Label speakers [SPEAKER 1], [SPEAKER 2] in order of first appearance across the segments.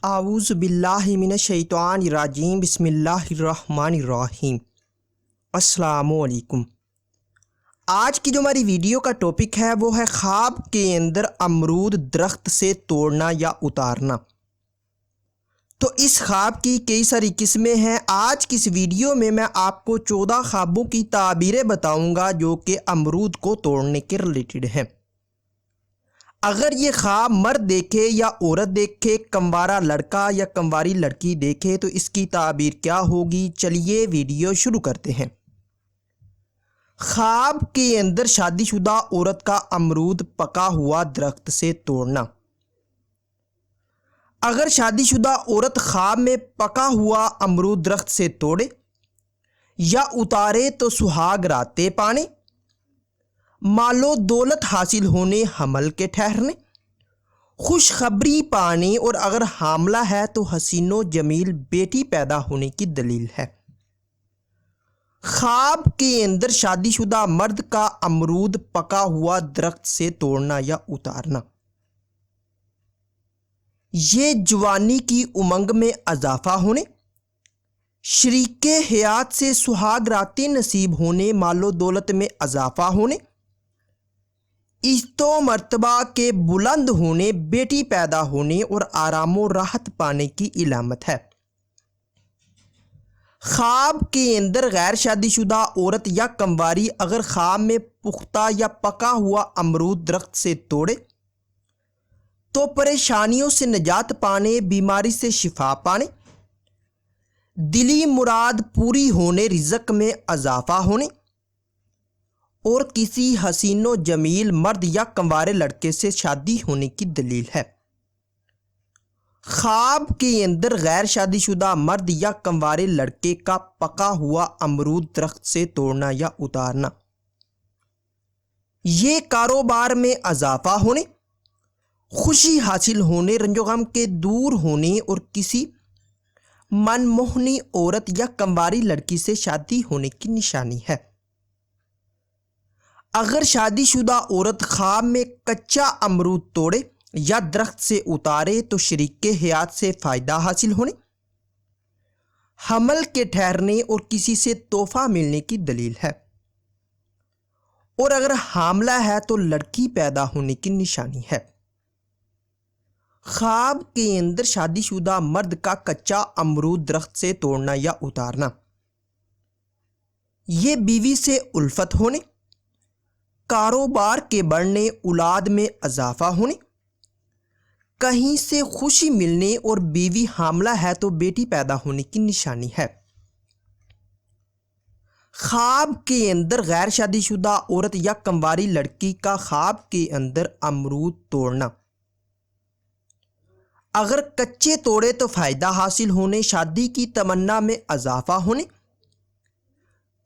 [SPEAKER 1] اعوذ باللہ من الشیطان الرجیم بسم اللہ الرحمن الرحیم۔ السلام علیکم۔ آج کی جو ہماری ویڈیو کا ٹاپک ہے وہ ہے خواب کے اندر امرود درخت سے توڑنا یا اتارنا۔ تو اس خواب کی کئی ساری قسمیں ہیں۔ آج کی اس ویڈیو میں آپ کو 14 خوابوں کی تعبیریں بتاؤں گا جو کہ امرود کو توڑنے کے ریلیٹڈ ہیں۔ اگر یہ خواب مرد دیکھے یا عورت دیکھے، کنوارا لڑکا یا کنواری لڑکی دیکھے تو اس کی تعبیر کیا ہوگی؟ چلیے ویڈیو شروع کرتے ہیں۔ خواب کے اندر شادی شدہ عورت کا امرود پکا ہوا درخت سے توڑنا۔ اگر شادی شدہ عورت خواب میں پکا ہوا امرود درخت سے توڑے یا اتارے تو سہاگ راتیں پانے، مال و دولت حاصل ہونے، حمل کے ٹھہرنے، خوشخبری پانے، اور اگر حاملہ ہے تو حسین و جمیل بیٹی پیدا ہونے کی دلیل ہے۔ خواب کے اندر شادی شدہ مرد کا امرود پکا ہوا درخت سے توڑنا یا اتارنا، یہ جوانی کی امنگ میں اضافہ ہونے، شریک حیات سے سہاگ راتیں نصیب ہونے، مال و دولت میں اضافہ ہونے، عزت و مرتبہ کے بلند ہونے، بیٹی پیدا ہونے اور آرام و راحت پانے کی علامت ہے۔ خواب کے اندر غیر شادی شدہ عورت یا کنواری اگر خواب میں پختہ یا پکا ہوا امرود درخت سے توڑے تو پریشانیوں سے نجات پانے، بیماری سے شفا پانے، دلی مراد پوری ہونے، رزق میں اضافہ ہونے اور کسی حسین و جمیل مرد یا کنوارے لڑکے سے شادی ہونے کی دلیل ہے۔ خواب کے اندر غیر شادی شدہ مرد یا کنوارے لڑکے کا پکا ہوا امرود درخت سے توڑنا یا اتارنا، یہ کاروبار میں اضافہ ہونے، خوشی حاصل ہونے، رنج و غم کے دور ہونے اور کسی من موہنی عورت یا کنواری لڑکی سے شادی ہونے کی نشانی ہے۔ اگر شادی شدہ عورت خواب میں کچا امرود توڑے یا درخت سے اتارے تو شریک حیات سے فائدہ حاصل ہونے، حمل کے ٹھہرنے اور کسی سے تحفہ ملنے کی دلیل ہے، اور اگر حاملہ ہے تو لڑکی پیدا ہونے کی نشانی ہے۔ خواب کے اندر شادی شدہ مرد کا کچا امرود درخت سے توڑنا یا اتارنا، یہ بیوی سے الفت ہونے، کاروبار کے بڑھنے، اولاد میں اضافہ ہونے، کہیں سے خوشی ملنے اور بیوی حاملہ ہے تو بیٹی پیدا ہونے کی نشانی ہے۔ خواب کے اندر غیر شادی شدہ عورت یا کنواری لڑکی کا خواب کے اندر امرود توڑنا، اگر کچے توڑے تو فائدہ حاصل ہونے، شادی کی تمنا میں اضافہ ہونے،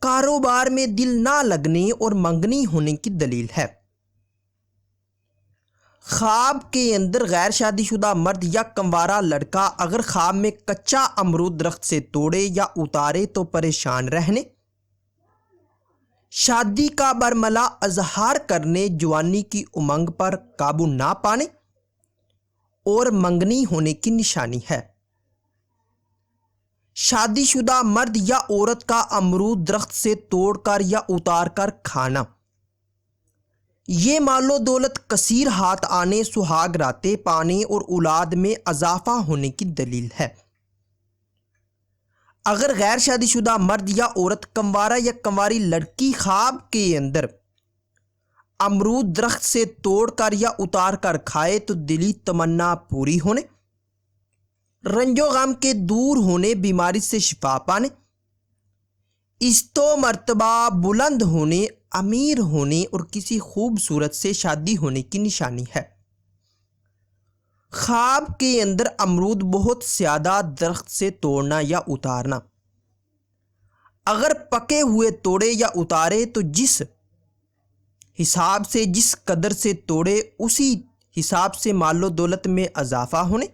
[SPEAKER 1] کاروبار میں دل نہ لگنے اور منگنی ہونے کی دلیل ہے۔ خواب کے اندر غیر شادی شدہ مرد یا کنوارا لڑکا اگر خواب میں کچا امرود درخت سے توڑے یا اتارے تو پریشان رہنے، شادی کا برملا اظہار کرنے، جوانی کی امنگ پر قابو نہ پانے اور منگنی ہونے کی نشانی ہے۔ شادی شدہ مرد یا عورت کا امرود درخت سے توڑ کر یا اتار کر کھانا، یہ مال و دولت کثیر ہاتھ آنے، سہاگ راتیں پانے اور اولاد میں اضافہ ہونے کی دلیل ہے۔ اگر غیر شادی شدہ مرد یا عورت کنوارا یا کنواری لڑکی خواب کے اندر امرود درخت سے توڑ کر یا اتار کر کھائے تو دلی تمنا پوری ہونے، رنج و غم کے دور ہونے، بیماری سے شفا پانے، عزت و مرتبہ بلند ہونے، امیر ہونے اور کسی خوبصورت سے شادی ہونے کی نشانی ہے۔ خواب کے اندر امرود بہت زیادہ درخت سے توڑنا یا اتارنا، اگر پکے ہوئے توڑے یا اتارے تو جس حساب سے جس قدر سے توڑے اسی حساب سے مال و دولت میں اضافہ ہونے،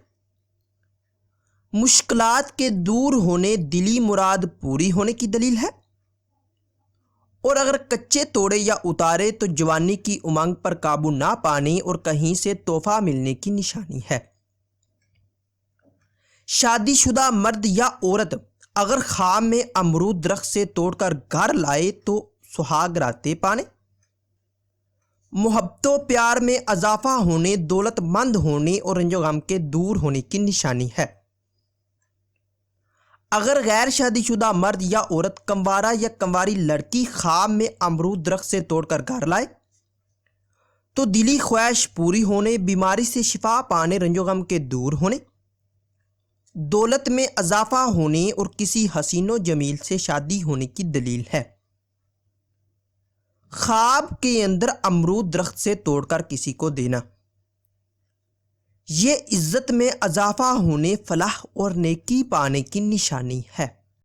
[SPEAKER 1] مشکلات کے دور ہونے، دلی مراد پوری ہونے کی دلیل ہے، اور اگر کچے توڑے یا اتارے تو جوانی کی امنگ پر قابو نہ پانے اور کہیں سے تحفہ ملنے کی نشانی ہے۔ شادی شدہ مرد یا عورت اگر خواب میں امرود درخت سے توڑ کر گھر لائے تو سہاگ راتیں پانے۔ محبت و پیار میں اضافہ ہونے، دولت مند ہونے اور رنج و غم کے دور ہونے کی نشانی ہے۔ اگر غیر شادی شدہ مرد یا عورت کنوارا یا کنواری لڑکی خواب میں امرود درخت سے توڑ کر گھر لائے تو دلی خواہش پوری ہونے، بیماری سے شفا پانے، رنج و غم کے دور ہونے، دولت میں اضافہ ہونے اور کسی حسین و جمیل سے شادی ہونے کی دلیل ہے۔ خواب کے اندر امرود درخت سے توڑ کر کسی کو دینا یہ عزت میں اضافہ ہونے، فلاح اور نیکی پانے کی نشانی ہے۔